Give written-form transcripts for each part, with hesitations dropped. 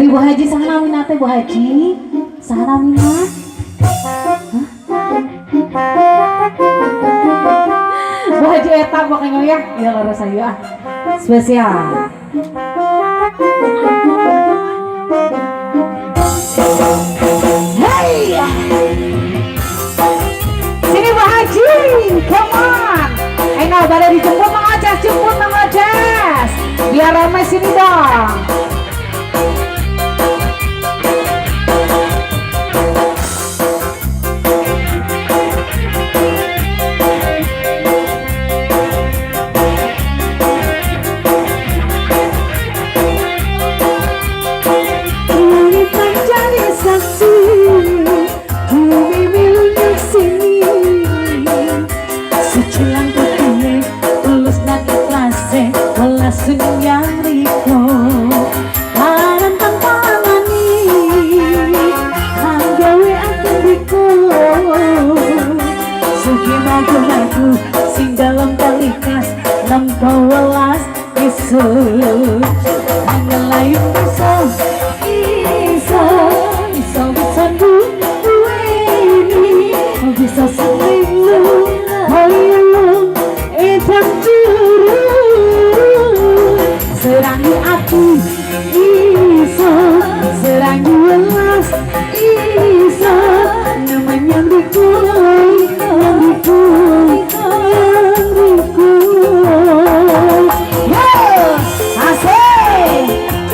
Bu Haji saha namina teh Bu Haji? Saha namina? Bu Haji eta pokoknya ya. Iya laras ayo ah. Spesial. Hey! Sini Bu Haji, come on. Ayo pada dijemput Mang Oces, jemput Mang Oces. Biar ramai sini dong. Sing dalam talikas lampau welas isu hanya lain bisa bisa duweni bisa sering lu hayang edan juru serangi aku bisa serangi welas bisa namanya dikoi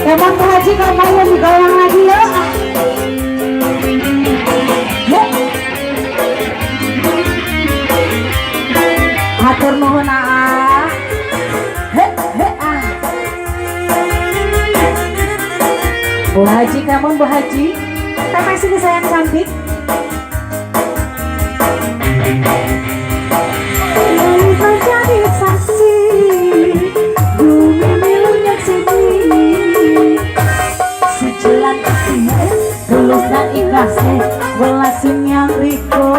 Emang Bu Haji kamu yang digoyang lagi ya? Hatur nuhun ah. Bu Haji kamu Bu Haji, sampai sini sayang cantik. Menjadi saksi bumi miliknya sini sejalan kasih tulus dan ikhlasnya belasin yang riko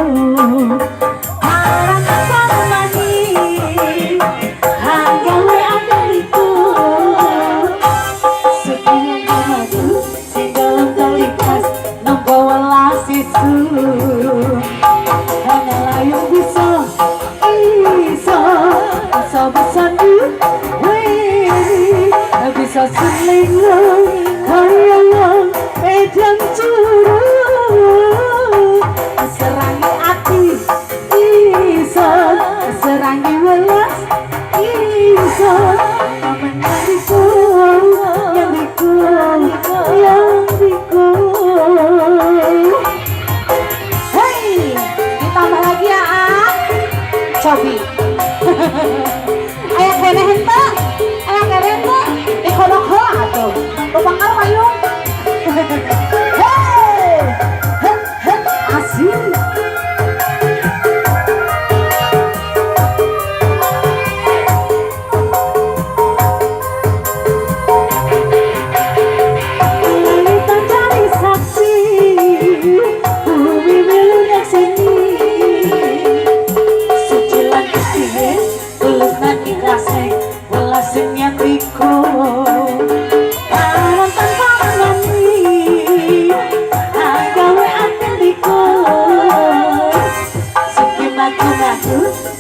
para kembali hanya ada riko sekian maju si dalam talikas nampak welas isu hanya layu bisa bisa bisa seling hayang edan juru serangi hati bisa serangi welas bisa menjadiku yang diku hey ditambah lagi ya cobi ayah kene hente ayah kene hente dikodok heula atuh babakar mayung hey asik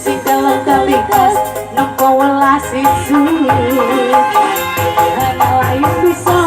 si dalam talikas nampak welas isu hanya lain bisa